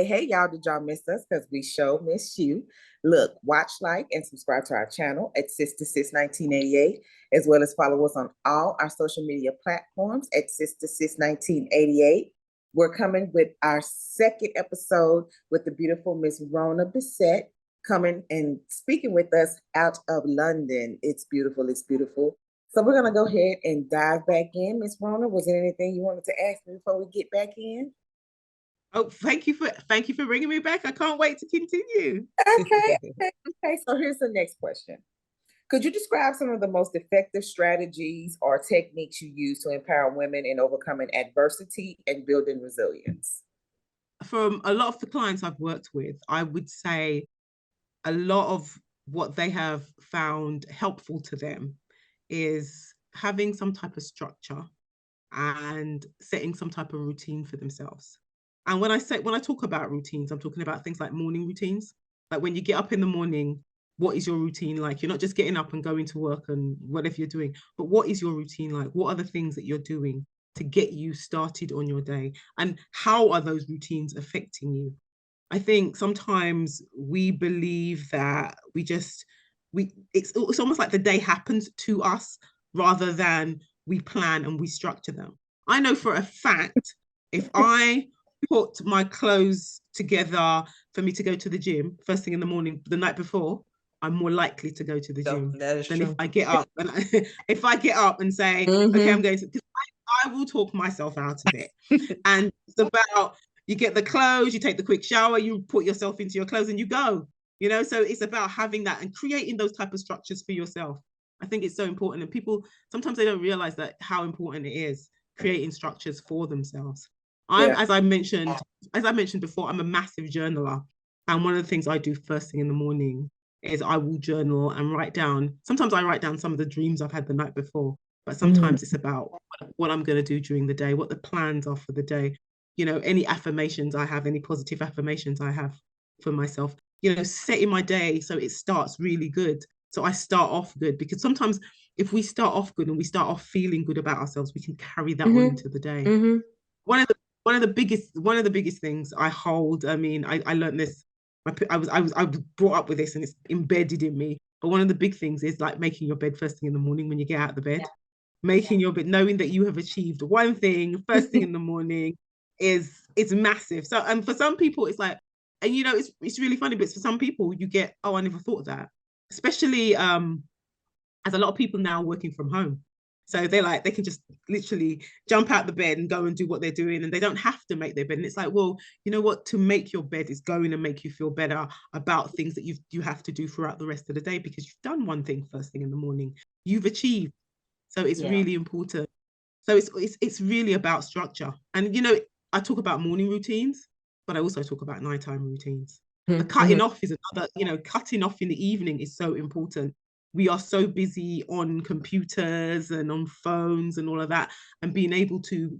Hey, y'all, did y'all miss us? Because we sure missed you. Look, watch, like, and subscribe to our channel at Sister Sis 1988, as well as follow us on all our social media platforms at Sister Sis 1988. We're coming with our second episode with the beautiful Miss Rona Bissett coming and speaking with us out of London. It's beautiful. It's beautiful. So we're going to go ahead and dive back in. Miss Rona, was there anything you wanted to ask me before we get back in? Oh, thank you for bringing me back. I can't wait to continue. Okay. So here's the next question. Could you describe some of the most effective strategies or techniques you use to empower women in overcoming adversity and building resilience? From a lot of the clients I've worked with, I would say a lot of what they have found helpful to them is having some type of structure and setting some type of routine for themselves. And when I talk about routines, I'm talking about things like morning routines. Like when you get up in the morning, what is your routine like? You're not just getting up and going to work and whatever you're doing, but what is your routine like? What are the things that you're doing to get you started on your day? And how are those routines affecting you? I think sometimes we believe that it's almost like the day happens to us rather than we plan and we structure them. I know for a fact, if I put my clothes together for me to go to the gym first thing in the morning the night before, I'm more likely to go to the gym than true. If I get up and say, okay, I'm going to, I will talk myself out of it. And it's about, you get the clothes, you take the quick shower, you put yourself into your clothes and you go, so it's about having that and creating those type of structures for yourself. I think it's so important, and people sometimes they don't realize that how important it is creating structures for themselves. As I mentioned before, I'm a massive journaler, and one of the things I do first thing in the morning is I will journal and write down. Sometimes I write down some of the dreams I've had the night before, but sometimes it's about what I'm going to do during the day, what the plans are for the day, any affirmations I have, any positive affirmations I have for myself, setting my day so it starts really good. So I start off good, because sometimes if we start off good and we start off feeling good about ourselves, we can carry that on into the day. One of the biggest things I hold. I mean, I learned this. I was brought up with this, and it's embedded in me. But one of the big things is like making your bed first thing in the morning when you get out of the bed. Making your bed, knowing that you have achieved one thing first thing in the morning it's massive. So, and for some people it's like, and it's really funny, but for some people you get, oh, I never thought of that. Especially as a lot of people now working from home. So they can just literally jump out the bed and go and do what they're doing, and they don't have to make their bed. And it's like, well, you know what? To make your bed is going to make you feel better about things that you have to do throughout the rest of the day, because you've done one thing first thing in the morning. You've achieved. So it's really important. So it's really about structure. And I talk about morning routines, but I also talk about nighttime routines. The cutting off is another, cutting off in the evening is so important. We are so busy on computers and on phones and all of that, and being able to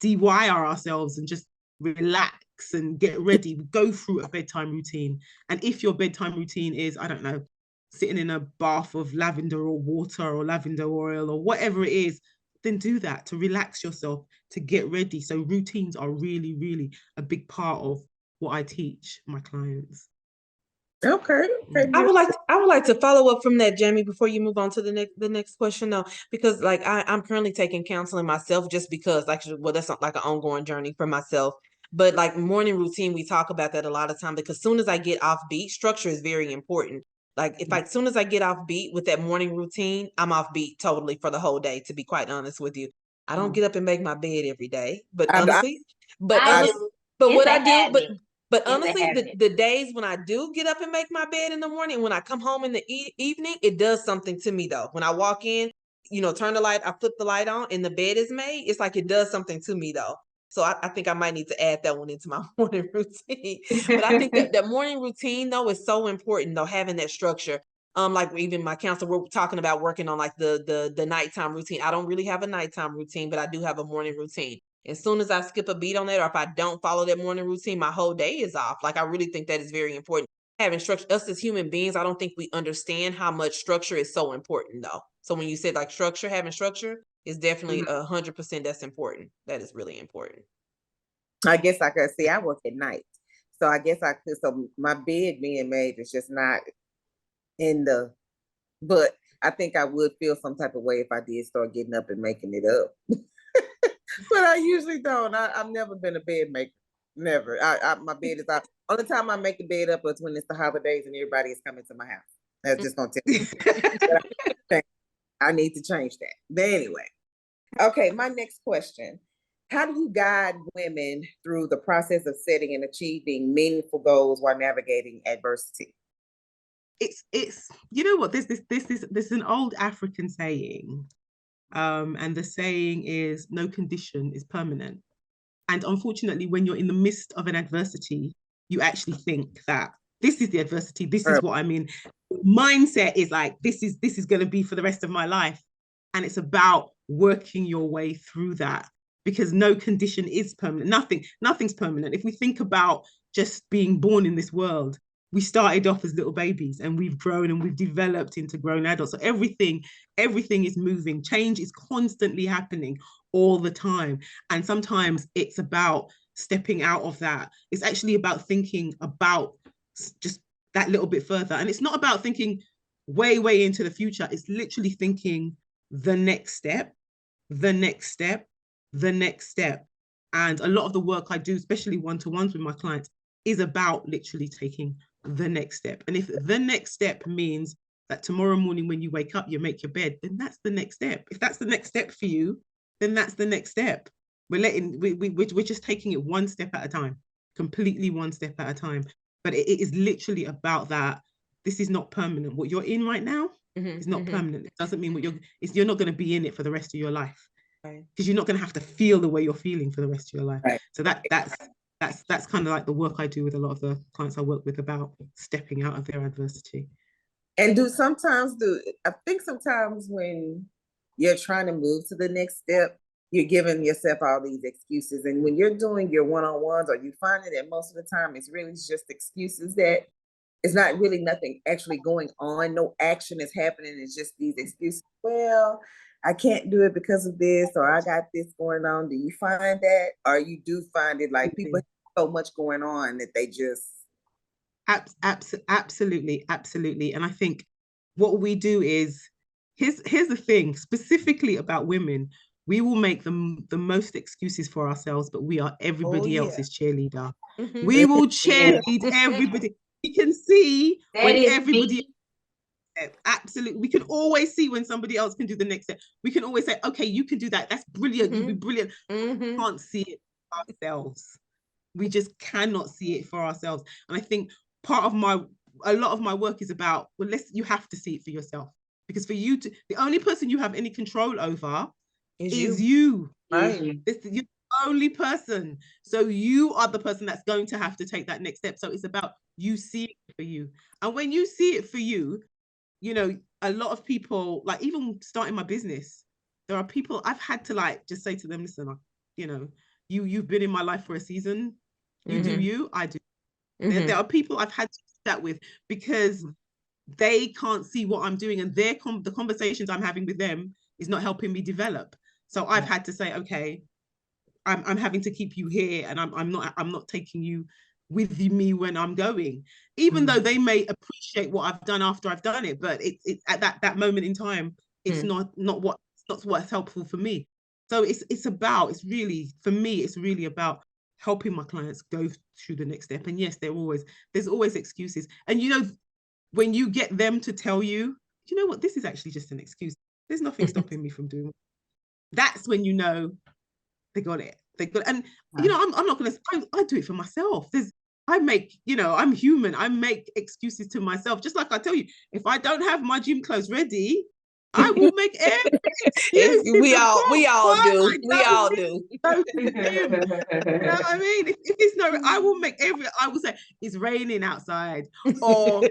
de-wire ourselves and just relax and get ready, go through a bedtime routine. And if your bedtime routine is, I don't know, sitting in a bath of lavender or water or lavender oil or whatever it is, then do that to relax yourself, to get ready. So routines are really, really a big part of what I teach my clients. Okay. I would like to follow up from that, Jamie, before you move on to the next question, though, because like I'm currently taking counseling myself, just because that's not like an ongoing journey for myself. But like morning routine, we talk about that a lot of time, because as soon as I get off beat, structure is very important. Like as soon as I get off beat with that morning routine, I'm off beat totally for the whole day, to be quite honest with you. I don't get up and make my bed every day, but honestly, what I do, but honestly, the days when I do get up and make my bed in the morning, when I come home in the evening, it does something to me though. When I walk in, turn the light, I flip the light on and the bed is made, it's like it does something to me though. So I think I might need to add that one into my morning routine. But I think that morning routine though is so important though, having that structure. Like even my counselor, we're talking about working on like the nighttime routine. I don't really have a nighttime routine, but I do have a morning routine. As soon as I skip a beat on that, or if I don't follow that morning routine, my whole day is off. Like I really think that is very important. Having structure, us as human beings, I don't think we understand how much structure is so important though. So when you said like structure, having structure is definitely 100%. That's important. That is really important. I guess I could say I work at night. So I guess I could, so my bed being made is just not in the, but I think I would feel some type of way if I did start getting up and making it up. But I usually don't. I've never been a bed maker. Never. My bed is out. Only time I make the bed up is when it's the holidays and everybody is coming to my house. That's just gonna tell you. I need to change that. But anyway. Okay, my next question. How do you guide women through the process of setting and achieving meaningful goals while navigating adversity? It's you know what, this is an old African saying. And the saying is, no condition is permanent. And unfortunately, when you're in the midst of an adversity, you actually think that this is the adversity, this is what I mean. Mindset is like, this is going to be for the rest of my life. And it's about working your way through that, because no condition is permanent. Nothing's permanent. If we think about just being born in this world, we started off as little babies and we've grown and we've developed into grown adults. So everything is moving. Change is constantly happening all the time. And sometimes it's about stepping out of that. It's actually about thinking about just that little bit further. And it's not about thinking way into the future. It's literally thinking the next step, the next step, the next step. And a lot of the work I do, especially one-to-ones with my clients, is about literally taking the next step. And if the next step means that tomorrow morning when you wake up, you make your bed, then that's the next step. If that's the next step for you, then that's the next step. We're just taking it one step at a time, completely one step at a time. But it is literally about that. This is not permanent. What you're in right now is not permanent. It doesn't mean you're not going to be in it for the rest of your life. Because you're not going to have to feel the way you're feeling for the rest of your life. Right. So that's kind of like the work I do with a lot of the clients I work with, about stepping out of their adversity. And I think sometimes when you're trying to move to the next step, you're giving yourself all these excuses. And when you're doing your one-on-ones, or you find that most of the time it's really just excuses, that it's not really nothing actually going on. No action is happening. It's just these excuses. Well, I can't do it because of this, or I got this going on. Do you find that? Or you do find it like people have so much going on that they just... Absolutely. And I think what we do is, here's the thing, specifically about women, we will make the most excuses for ourselves, but we are everybody else's cheerleader. We will cheerlead everybody. You can see that when everybody... Absolutely. We can always see when somebody else can do the next step. We can always say, okay, you can do that. That's brilliant. You'll be brilliant. We can't see it for ourselves. We just cannot see it for ourselves. And I think a lot of my work is about, well, you have to see it for yourself. Because for you to, the only person you have any control over is you. Right. You're the only person. So you are the person that's going to have to take that next step. So it's about you seeing it for you. And when you see it for you, you know, a lot of people, like even starting my business, there are people I've had to like just say to them, listen, you know, you've been in my life for a season. You do you, I do. There are people I've had to do that with, because they can't see what I'm doing, and the conversations I'm having with them is not helping me develop. So I've had to say, okay, I'm having to keep you here, and I'm not taking you with me when I'm going, even though they may appreciate what I've done after I've done it, but it's at that moment in time, it's not what's helpful for me. So it's really about helping my clients go through the next step. And yes, there's always excuses. And you know, when you get them to tell you, you know what, this is actually just an excuse. There's nothing stopping me from doing it. That's when you know they got it. And you know, I'm not gonna. I do it for myself. I'm human. I make excuses to myself. Just like I tell you, if I don't have my gym clothes ready, I will make every excuse. We all do. We all do. You know what I mean? If it's no, I will say it's raining outside, or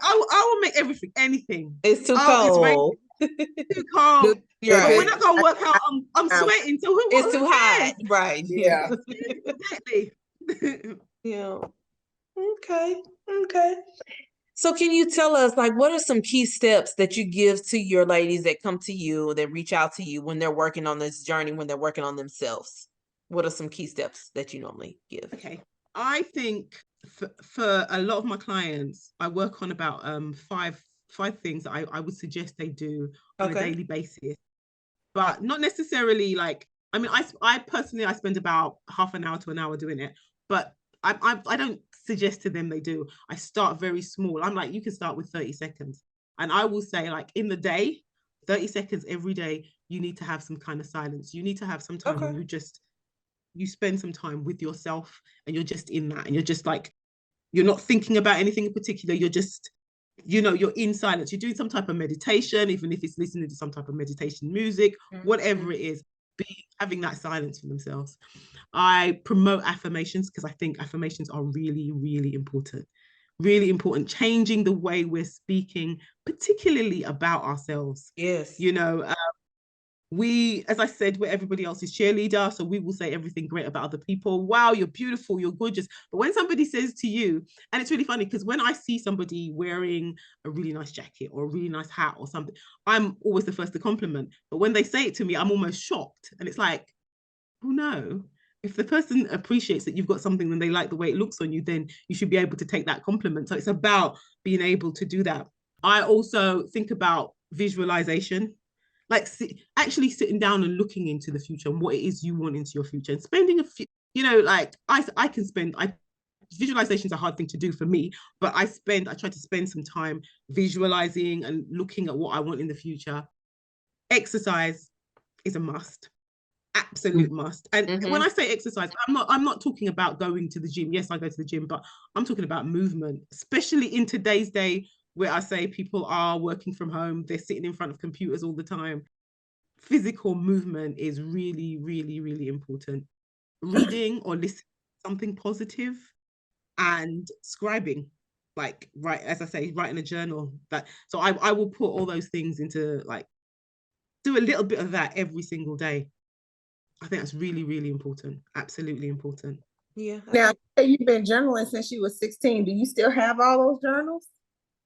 I will make everything, anything. It's too cold. It's too cold. Yeah. But when I go work out, I'm sweating. So it's too hot, right? Yeah. Exactly. Yeah. Okay. So can you tell us, like, what are some key steps that you give to your ladies that come to you, that reach out to you when they're working on this journey, when they're working on themselves? What are some key steps that you normally give? Okay. I think for a lot of my clients, I work on about five things that I would suggest they do on a daily basis, but not necessarily like, I mean, I personally, I spend about half an hour to an hour doing it, but I don't suggest to them they do. I start very small. I'm like, you can start with 30 seconds. And I will say, like, in the day, 30 seconds every day, you need to have some kind of silence. You need to have some time where you spend some time with yourself and you're just in that, and you're just like, you're not thinking about anything in particular. You're just, you're in silence. You're doing some type of meditation, even if it's listening to some type of meditation music, whatever it is, having that silence for themselves. I promote affirmations because I think affirmations are really, really important. Really important. Changing the way we're speaking, particularly about ourselves. Yes. We, as I said, we're everybody else's cheerleader. So we will say everything great about other people. Wow, you're beautiful, you're gorgeous. But when somebody says to you, and it's really funny because when I see somebody wearing a really nice jacket or a really nice hat or something, I'm always the first to compliment. But when they say it to me, I'm almost shocked. And it's like, oh no. If the person appreciates that you've got something and they like the way it looks on you, then you should be able to take that compliment. So it's about being able to do that. I also think about visualization, like actually sitting down and looking into the future and what it is you want into your future, and spending a few, like I can spend, visualization is a hard thing to do for me, but I try to spend some time visualizing and looking at what I want in the future. Exercise is a must. Absolute must. And when I say exercise, I'm not talking about going to the gym. Yes, I go to the gym, but I'm talking about movement, especially in today's day where I say people are working from home, they're sitting in front of computers all the time. Physical movement is really, really, really important. Reading or listening to something positive, and scribing, like, right, as I say, writing a journal. So I will put all those things into, like, do a little bit of that every single day. I think that's really, really important. Absolutely important. Yeah. Now, you've been journaling since you were 16. Do you still have all those journals?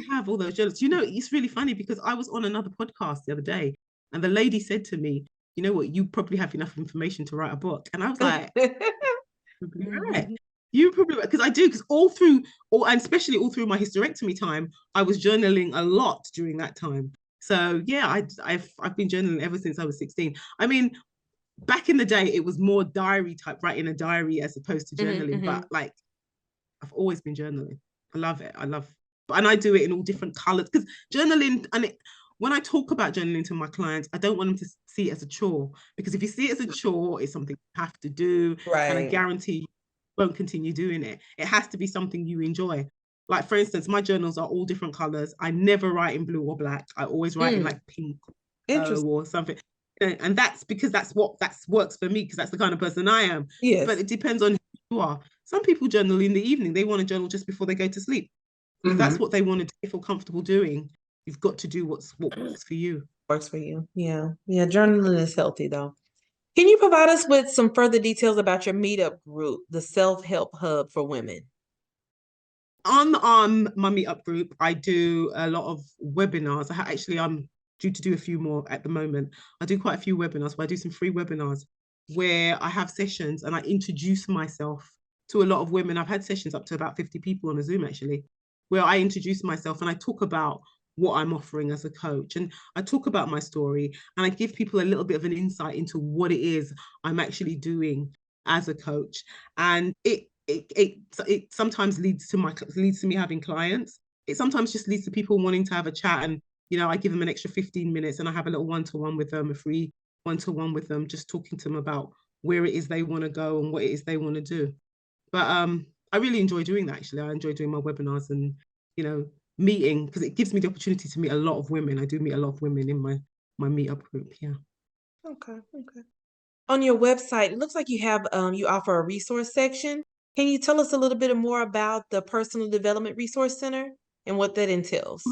I have all those journals. It's really funny because I was on another podcast the other day and the lady said to me, you know what, you probably have enough information to write a book. And I was like, right. You probably, because I do, because and especially all through my hysterectomy time, I was journaling a lot during that time. So yeah, I've been journaling ever since I was 16. I mean, back in the day, it was more diary type, writing a diary as opposed to journaling. But like, I've always been journaling. I love it. And I do it in all different colors because journaling, when I talk about journaling to my clients, I don't want them to see it as a chore, because if you see it as a chore, it's something you have to do. Right. And I guarantee you won't continue doing it. It has to be something you enjoy. Like, for instance, my journals are all different colors. I never write in blue or black. I always write in like pink or something. And that's because that's works for me, because that's the kind of person I am. Yes. But it depends on who you are. Some people journal in the evening. They want to journal just before they go to sleep. If that's what they want to do, feel comfortable doing, you've got to do what works for you. Works for you. Yeah. Yeah. Journaling is healthy though. Can you provide us with some further details about your meetup group, the Self-Help Hub for Women? On my meetup group, I do a lot of webinars. I'm due to do a few more at the moment. I do quite a few webinars, but I do some free webinars where I have sessions and I introduce myself to a lot of women. I've had sessions up to about 50 people on a Zoom, actually, where I introduce myself and I talk about what I'm offering as a coach, and I talk about my story, and I give people a little bit of an insight into what it is I'm actually doing as a coach. And it sometimes leads to me having clients. It sometimes just leads to people wanting to have a chat, and I give them an extra 15 minutes and I have a little one-to-one with them, a free one-to-one with them, just talking to them about where it is they want to go and what it is they want to do. But I really enjoy doing that, actually. I enjoy doing my webinars and, meeting, because it gives me the opportunity to meet a lot of women. I do meet a lot of women in my meetup group. Yeah. Okay. On your website, it looks like you have you offer a resource section. Can you tell us a little bit more about the Personal Development Resource Center and what that entails?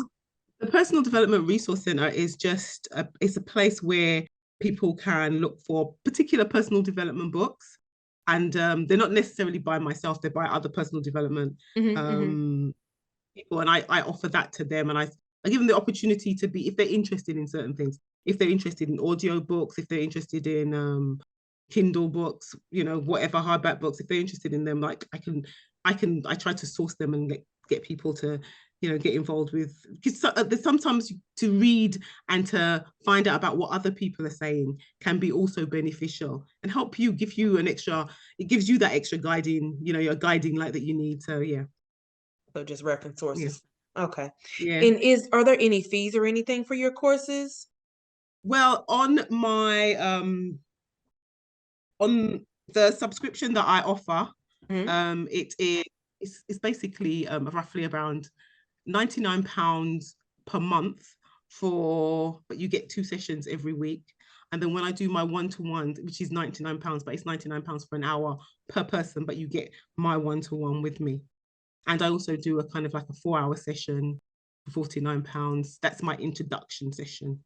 The Personal Development Resource Center is just it's a place where people can look for particular personal development books, and they're not necessarily by myself, they're by other personal development people, and I offer that to them, and I give them the opportunity to be, if they're interested in certain things, if they're interested in audio books, if they're interested in Kindle books, whatever hardback books, if they're interested in them, like I try to source them and get people to, get involved with, because there's sometimes to read and to find out about what other people are saying can be also beneficial and help you, give you it gives you that extra guiding, your guiding light that you need. So yeah. So just reference sources. Yeah. Okay. Yeah. And are there any fees or anything for your courses? Well, on my on the subscription that I offer, it's basically roughly around £99 per month but you get 2 sessions every week. And then when I do my one-to-one, which is £99, but it's £99 for an hour per person, but you get my one-to-one with me. And I also do a kind of like a 4-hour session for £49. That's my introduction session.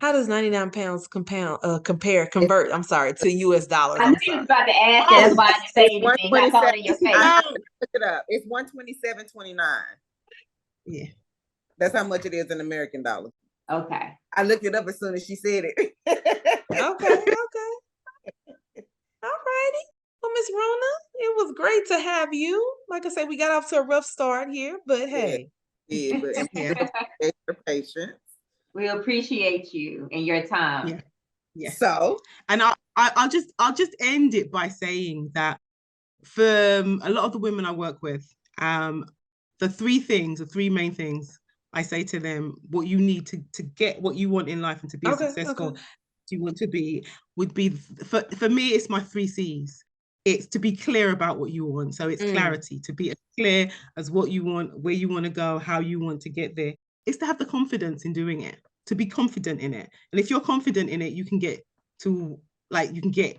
How does £99 convert? I'm sorry, to US dollars. I knew you was about to ask that. That's why I didn't say anything. I saw it in your face. Look it up. It's $127.29. Yeah, that's how much it is in American dollars. Okay. I looked it up as soon as she said it. Okay. All righty. Well, Miss Rona, it was great to have you. Like I said, we got off to a rough start here, but hey. Yeah, but your patience. We appreciate you and your time. Yeah. So, and I'll just end it by saying that for a lot of the women I work with, the three main things I say to them, what you need to get what you want in life and to be successful you want to be, would be, for me, it's my 3 C's. It's to be clear about what you want. So it's clarity, to be as clear as what you want, where you want to go, how you want to get there. It's to have the confidence in doing it, to be confident in it. And if you're confident in it, you can get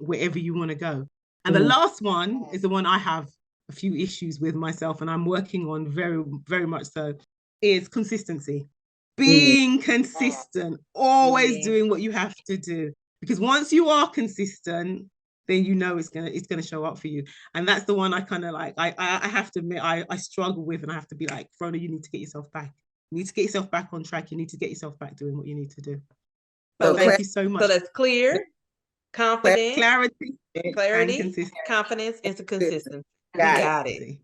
wherever you want to go. And the last one is the one I have a few issues with myself, and I'm working on very, very much so, is consistency. Being consistent, always doing what you have to do. Because once you are consistent, then it's gonna show up for you. And that's the one I kind of like, I have to admit, I struggle with, and I have to be like, Rona, you need to get yourself back. You need to get yourself back on track. You need to get yourself back doing what you need to do. So thank you so much. So that's clear, confident, clarity, confidence, and consistency. Got it.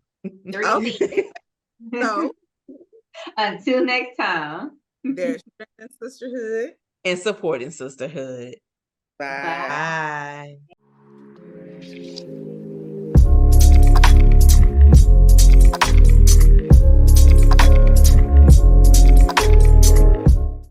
3 C's. So until next time, there's strength in sisterhood and supporting sisterhood. Bye. Bye.